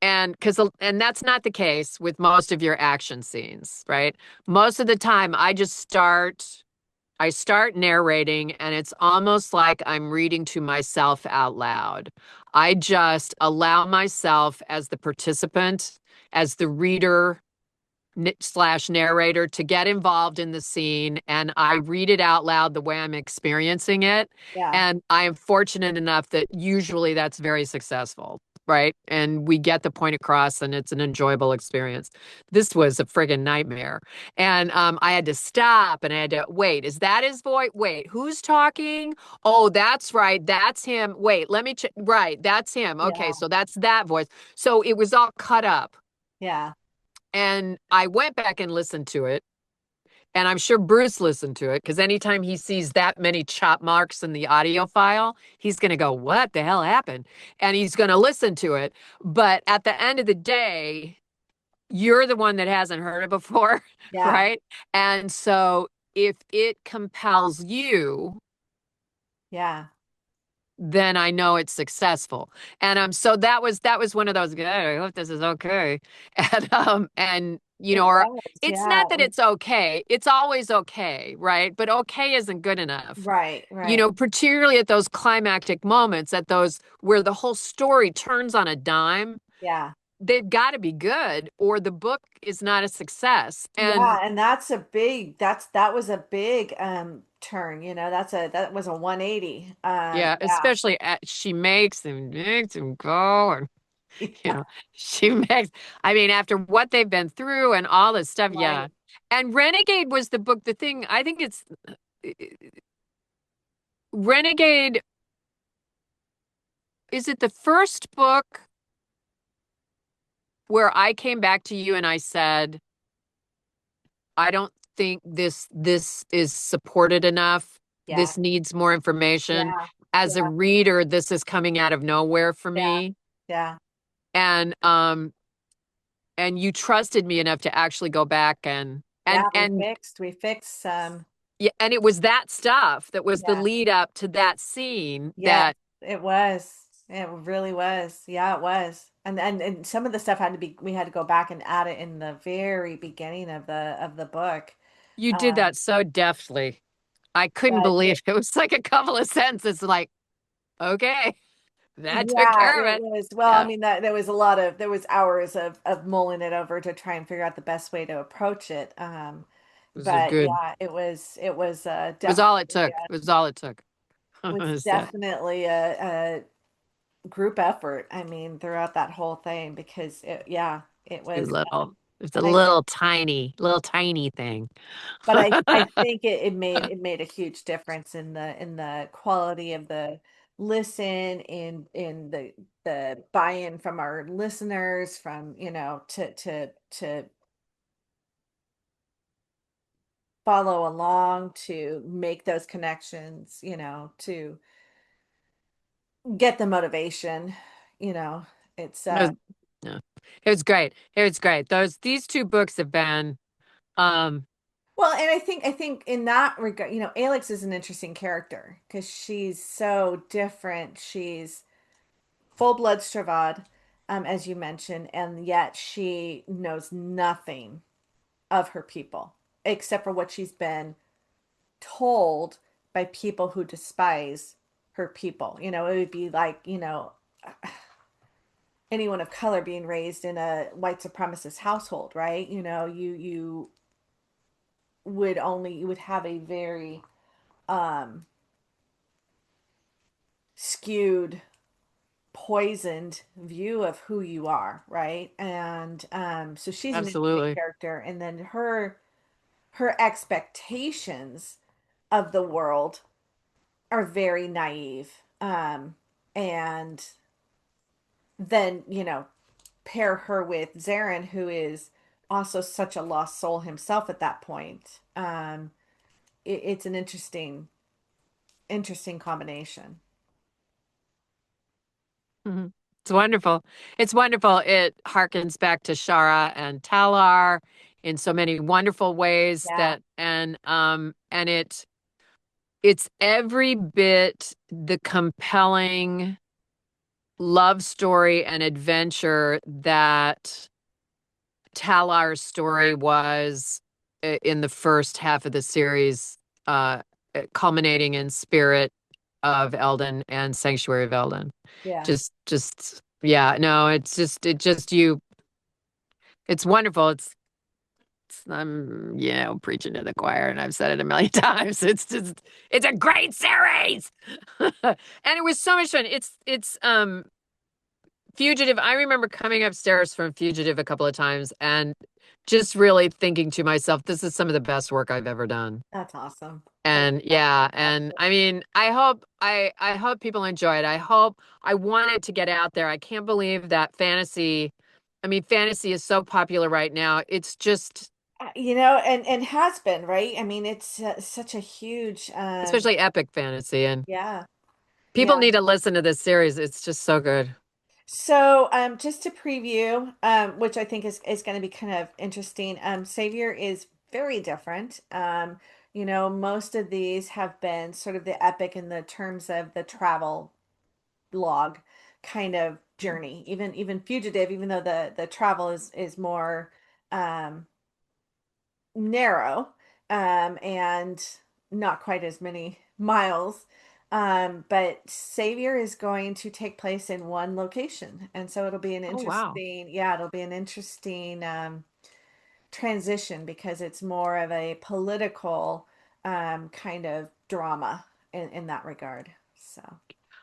and that's not the case with most of your action scenes, right? Most of the time, I start narrating, and it's almost like I'm reading to myself out loud. I just allow myself, as the participant, as the reader slash narrator, to get involved in the scene, and I read it out loud the way I'm experiencing it. Yeah. And I am fortunate enough that usually that's very successful, right? And we get the point across, and it's an enjoyable experience. This was a friggin' nightmare. And I had to stop, and I had to wait. Is that his voice? Wait, who's talking? Oh, that's right. That's him. Wait, let me check. Right, that's him. Okay, Yeah. so that's that voice. So it was all cut up. Yeah. And I went back and listened to it. And I'm sure Bruce listened to it, because anytime he sees that many chop marks in the audio file, he's going to go, "What the hell happened?" And he's going to listen to it. But at the end of the day, you're the one that hasn't heard it before, Yeah. right? And so if it compels you, Yeah. then I know it's successful. And so that was one of those, "Good, I hope this is okay." And It or was. it's Yeah. not that it's okay. It's always okay, right? But okay isn't good enough. Right. Right. Particularly at those climactic moments, at those where the whole story turns on a dime, Yeah. they've got to be good, or the book is not a success. And Yeah, and that was a big turn, that was a 180. yeah, Yeah. especially she makes him go, and she makes, I mean, after what they've been through and all this stuff, yeah. Right. And Renegade was the book, the thing, I think it's Renegade, is it the first book where I came back to you and I said, "I don't think this is supported enough. Yeah. This needs more information. Yeah. As a Yeah. reader, this is coming out of nowhere for Yeah. me." Yeah. and and you trusted me enough to actually go back and Yeah, and we fixed some. yeah, and it was that stuff that was the Yeah. lead up to that scene Yeah, that it was. It really was. Yeah, it was. And some of the stuff had to be we had to go back and add it in the very beginning of the book. you did Um, that so deftly. I couldn't but believe it was like a couple of sentences like, okay, that took yeah, care of it it. was well, I Yeah, mean that there was hours of mulling it over to try and figure out the best way to approach it. it was a But good, yeah, it was it was all it definitely took. It was all it took. was Was that definitely a group effort. I mean, throughout that whole thing because yeah, it too was little. It's a and I little tiny thing. but I think it made a huge difference in the quality of the listen in the buy-in from our listeners from to follow along to make those connections to get the motivation you know it's It was, yeah. It was great. It was great. These two books have been um well, and I think in that regard, Alex is an interesting character because she's so different. She's full blood Stravad, as you mentioned, and yet she knows nothing of her people except for what she's been told by people who despise her people. It would be like, anyone of color being raised in a white supremacist household, right? You would have a very um skewed poisoned view of who you are, right? And so she's an interesting absolutely. character, and then her expectations of the world are very naive. And then pair her with Zarin, who is also such a lost soul himself at that point. It's an interesting combination. Mhm. It's wonderful. It's wonderful. It harkens back to Shara and Talar in so many wonderful ways Yeah, that and it's every bit the compelling love story and adventure that Talar's story was in the first half of the series, culminating in Spirit of Eldon and Sanctuary of Eldon. yeah. Yeah, no, it's wonderful. I'm, preaching to the choir and I've said it a million times. It's a great series. And it was so much fun. It's Fugitive. I remember coming upstairs from Fugitive a couple of times and just really thinking to myself, this is some of the best work I've ever done. That's awesome. And That's yeah, and fantastic. I mean, I hope people enjoy it. I want it to get out there. I can't believe that fantasy is so popular right now. It's just And has been, right? I mean, it's such a huge especially epic fantasy, and yeah. people Yeah. need to listen to this series. It's just so good. So, just to preview, which I think is going to be kind of interesting, Savior is very different. Most of these have been sort of the epic in the terms of the travel log kind of journey. Even Fugitive, even though the travel is more um, narrow, and not quite as many miles. But Savior is going to take place in one location. And so Oh wow. it'll be an interesting transition because it's more of a political kind of drama in that regard. So,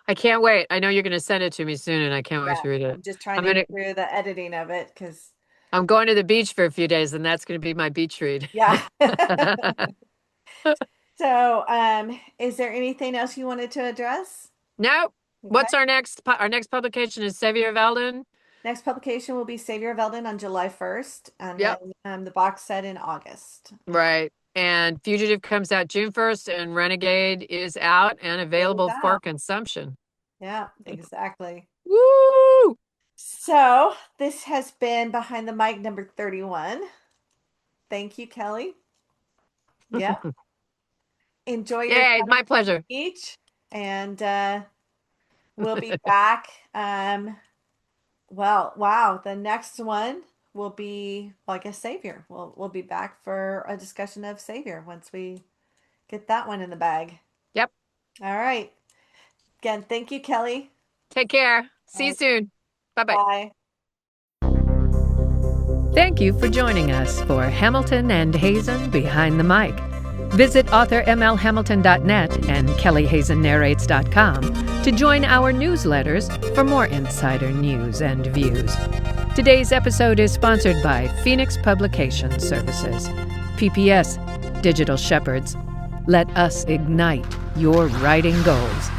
I can't wait. I know you're going to send it to me soon, and I can't wait yeah, to read it. I'm just trying I'm to gonna get through the editing of it because, I'm going to the beach for a few days, and that's going to be my beach read. yeah. So, is there anything else you wanted to address? Nope. Okay. What's our next publication is Savior of Eldon. Next publication will be Savior of Eldon on July 1st, and then Yep. the box set in August. Right. And Fugitive comes out June 1st, and Renegade is out and It is available for out. consumption. Yeah, exactly. Woo! So this has been Behind the Mic number 31. Thank you, Kelley. Yeah. Enjoy your Yeah, it's my pleasure. each. And we'll be back. Well, wow. The next one will be, well, I guess Savior. We'll be back for a discussion of Savior once we get that one in the bag. Yep. All right. Again, thank you, Kelley. Take care. See you Right. soon. Bye-bye. Bye. Thank you for joining us for Hamilton and Hazen Behind the Mic. Visit authormlhamilton.net and kelleyhazennarrates.com to join our newsletters for more insider news and views. Today's episode is sponsored by Phoenix Publication Services. PPS, Digital Shepherds. Let us ignite your writing goals.